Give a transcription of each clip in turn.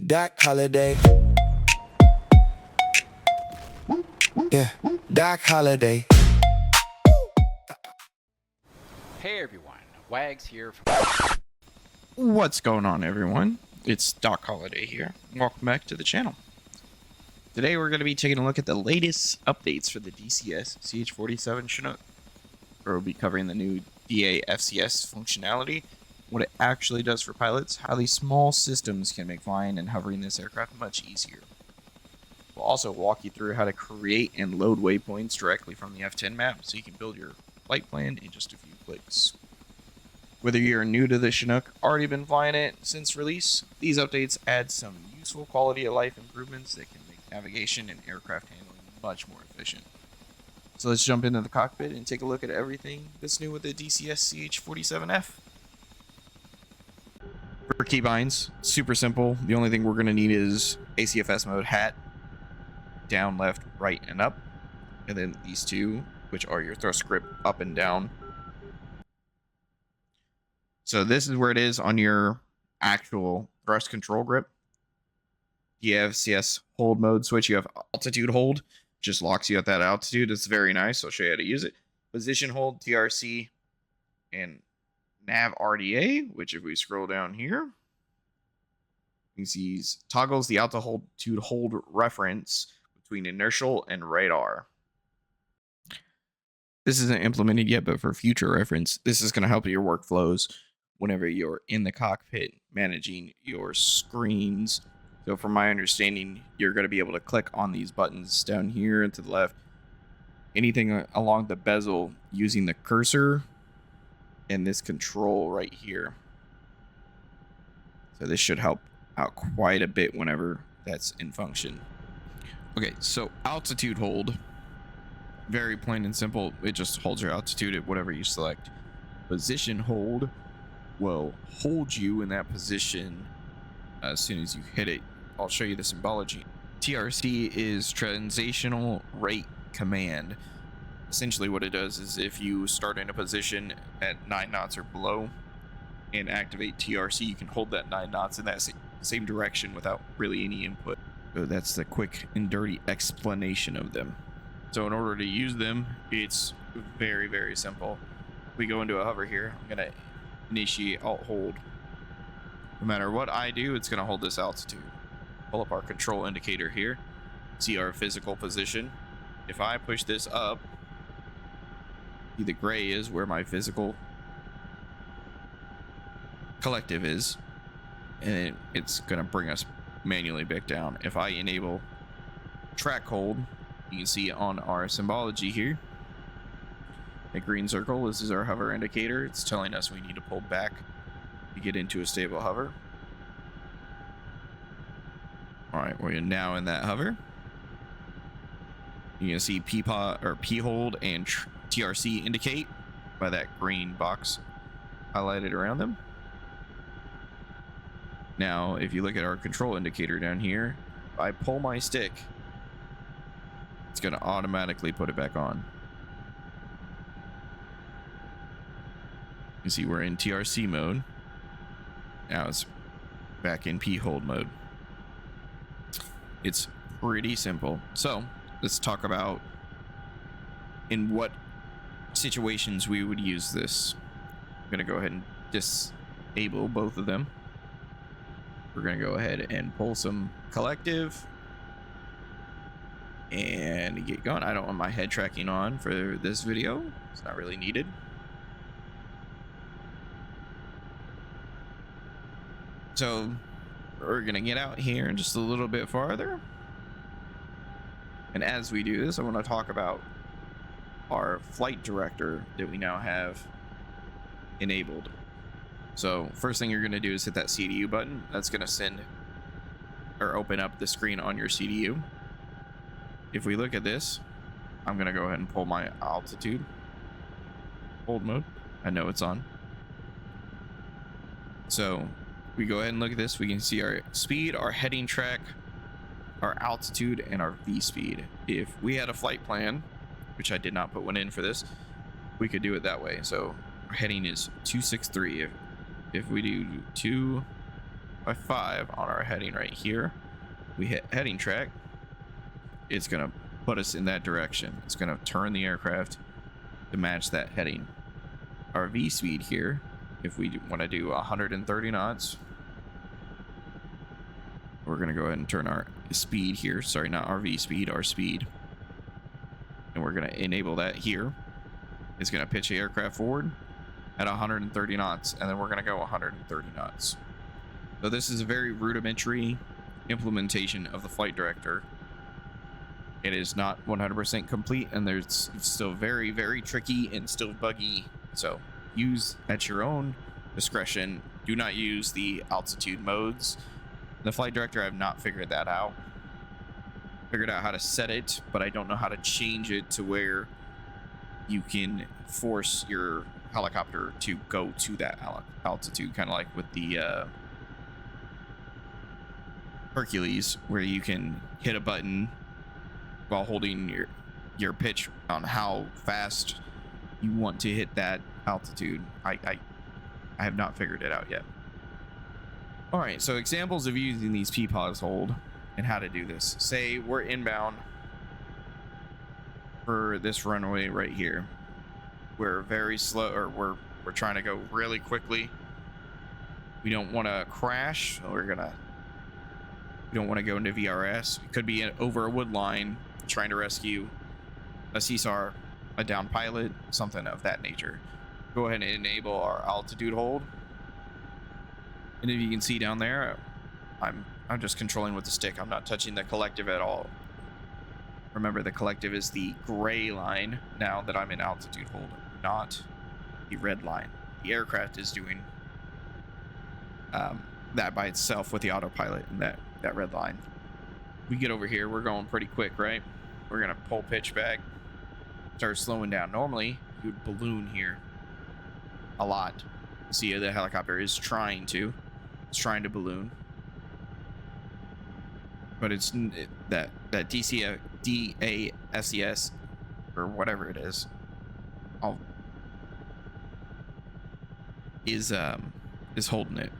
Dark holiday. Yeah, dark holiday. Hey everyone, Wags here from... What's going on, everyone? It's Doc Holiday here. Welcome back to the channel. Today we're going to be taking a look at the latest updates for the DCS CH-47 Chinook. We'll be covering the new DAFCS functionality, what it actually does for pilots, how these small systems can make flying and hovering this aircraft much easier. We'll also walk you through how to create and load waypoints directly from the F10 map so you can build your flight plan in just a few clicks. Whether you're new to the Chinook, already been flying it since release, these updates add some useful quality of life improvements that can make navigation and aircraft handling much more efficient. So let's jump into the cockpit and take a look at everything that's new with the DCS CH-47F. For keybinds, super simple. The only thing we're going to need is ACFS mode hat, down, left, right, and up. And then these two, which are your thrust grip up and down. So this is where it is on your actual thrust control grip. You have CS hold mode switch. You have altitude hold. Just locks you at that altitude. It's very nice. I'll show you how to use it. Position hold, TRC, and nav RDA, which if we scroll down here, you can see toggles the altitude hold reference between inertial and radar. This isn't implemented yet, but for future reference, this is going to help your workflows whenever you're in the cockpit managing your screens. So from my understanding, you're going to be able to click on these buttons down here and to the left, anything along the bezel using the cursor and this control right here. So this should help out quite a bit whenever that's in function. Okay, so altitude hold, very plain and simple. It just holds your altitude at whatever you select. Position hold will hold you in that position as soon as you hit it. I'll show you the symbology. TRC is translational rate command. Essentially what it does is if you start in a position at 9 knots or below and activate TRC, you can hold that 9 knots in that same direction without really any input. So that's the quick and dirty explanation of them. So in order to use them, it's very, very simple. We go into a hover here. I'm going to initiate alt hold. No matter what I do, it's going to hold this altitude. Pull up our control indicator here. See our physical position. If I push this up, see the gray is where my physical collective is, and it's going to bring us manually back down. If I enable track hold, you can see on our symbology here, the green circle, this is our hover indicator. It's telling us we need to pull back to get into a stable hover. All right, we're now in that hover. You can see P hold and TRC indicate by that green box highlighted around them. Now, if you look at our control indicator down here, if I pull my stick, it's going to automatically put it back on. You see we're in TRC mode. Now it's back in P hold mode. It's pretty simple. So let's talk about in what situations we would use this. I'm going to go ahead and disable both of them. We're going to go ahead and pull some collective and get going. I don't want my head tracking on for this video. It's not really needed. So we're going to get out here just a little bit farther. And as we do this, I want to talk about our flight director that we now have enabled. So first thing you're going to do is hit that CDU button. That's going to send or open up the screen on your CDU. If we look at this, I'm going to go ahead and pull my altitude. Hold mode. I know it's on. So we go ahead and look at this. We can see our speed, our heading track, our altitude, and our V speed. If we had a flight plan, which I did not put one in for this, we could do it that way. So our heading is 263. If we do by 5 on our heading right here. We hit heading track. It's going to put us in that direction. It's going to turn the aircraft to match that heading. Our V speed here, if we want to do 130 knots, we're going to go ahead and turn our speed here. Sorry, not our V speed, our speed. And we're going to enable that here. It's going to pitch the aircraft forward at 130 knots, and then we're going to go 130 knots. So this is a very rudimentary implementation of the flight director. It is not 100% complete, and it's still very, very tricky and still buggy. So use at your own discretion. Do not use the altitude modes. The flight director, I have not figured that out. Figured out how to set it, but I don't know how to change it to where you can force your helicopter to go to that altitude, kind of like with the Hercules, where you can hit a button while holding your pitch on how fast you want to hit that altitude. I have not figured it out yet. All right, so examples of using these P-Pods hold and how to do this. Say we're inbound for this runway right here. We're very slow, or we're trying to go really quickly. We don't want to crash. So we don't want to go into VRS. It could be over a wood line trying to rescue a CSAR, a downed pilot, something of that nature. Go ahead and enable our altitude hold. And if you can see down there, I'm just controlling with the stick. I'm not touching the collective at all. Remember, the collective is the gray line now that I'm in altitude hold, not the red line. The aircraft is doing that by itself with the autopilot and that red line. We get over here, we're going pretty quick, right? We're gonna pull pitch back, start slowing down. Normally, you would balloon here a lot. See, the helicopter is trying to balloon, but it's that DAFCS or whatever it is, is holding it.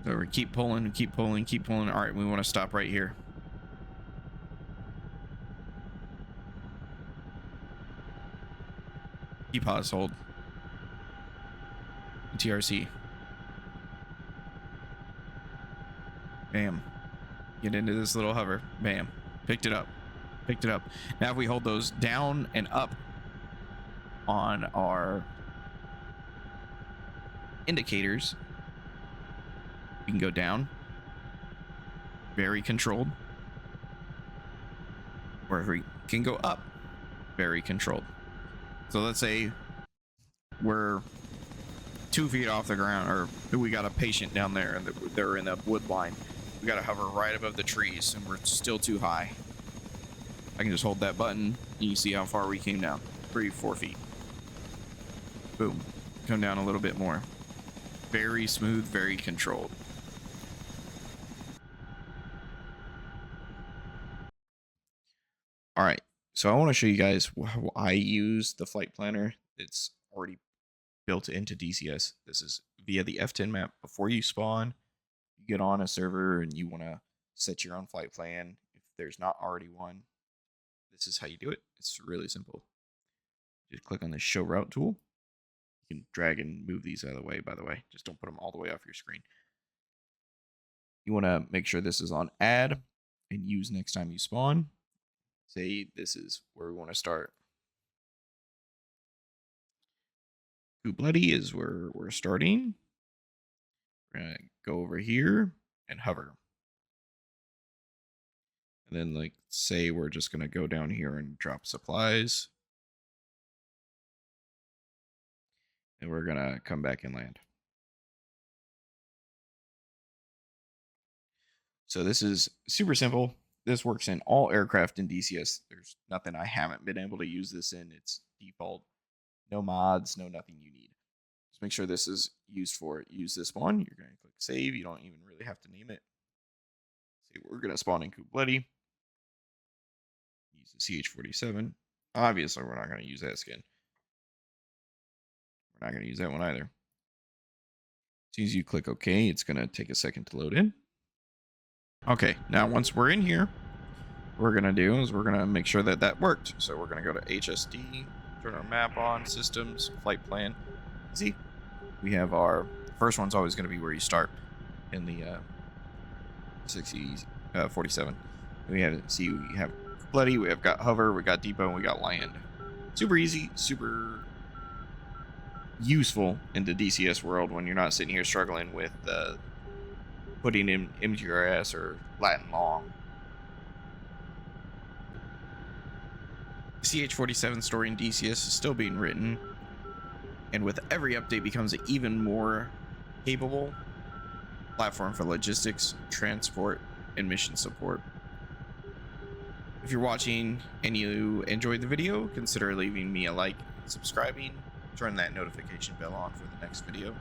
So we keep pulling. All right, we want to stop right here. Pause, hold. TRC. Bam. Get into this little hover. Bam. Picked it up. Now if we hold those down and up on our indicators, we can go down. Very controlled. Or we can go up. Very controlled. So let's say we're 2 feet off the ground, or we got a patient down there and they're in a wood line. We got to hover right above the trees and we're still too high. I can just hold that button and you see how far we came down. 3-4 feet. Boom. Come down a little bit more. Very smooth, very controlled. All right. So I want to show you guys how I use the flight planner. It's already built into DCS. This is via the F10 map. Before you spawn, you get on a server and you want to set your own flight plan. If there's not already one, this is how you do it. It's really simple. Just click on the show route tool. You can drag and move these out of the way, by the way. Just don't put them all the way off your screen. You want to make sure this is on add and use next time you spawn. Say this is where we want to start. Too Bloody is where we're starting. We're going to go over here and hover. And then, like, say we're just going to go down here and drop supplies. And we're going to come back and land. So this is super simple. This works in all aircraft in DCS. There's nothing I haven't been able to use this in. It's default. No mods, no nothing you need. Just make sure this is used for it. Use this one. You're going to click save. You don't even really have to name it. Say we're going to spawn in Too Bloody. Use the CH-47. Obviously, we're not going to use that skin. Not going to use that one either. As soon as you click OK, it's going to take a second to load in. Okay, now once we're in here, what we're going to do is we're going to make sure that that worked. So we're going to go to HSD, turn our map on, systems, flight plan. See, we have our first one's always going to be where you start in the CH-47. We have bloody, we have got hover, we got depot, and we got land. Super easy, super useful in the DCS world when you're not sitting here struggling with putting in MGRS or Latin long. CH-47 story in DCS is still being written, and with every update becomes an even more capable platform for logistics, transport, and mission support. If you're watching and you enjoyed the video, consider leaving me a like, subscribing, turn that notification bell on for the next video.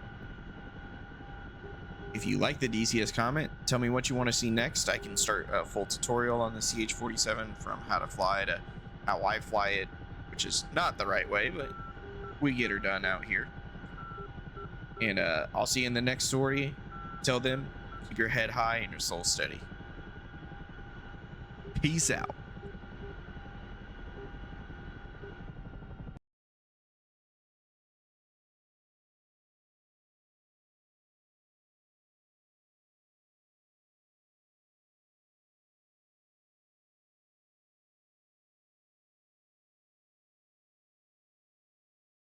If you like the DCS comment, tell me what you want to see next. I can start a full tutorial on the CH-47 from how to fly to how I fly it, which is not the right way, but we get her done out here. And I'll see you in the next story. Till then, keep your head high and your soul steady. Peace out.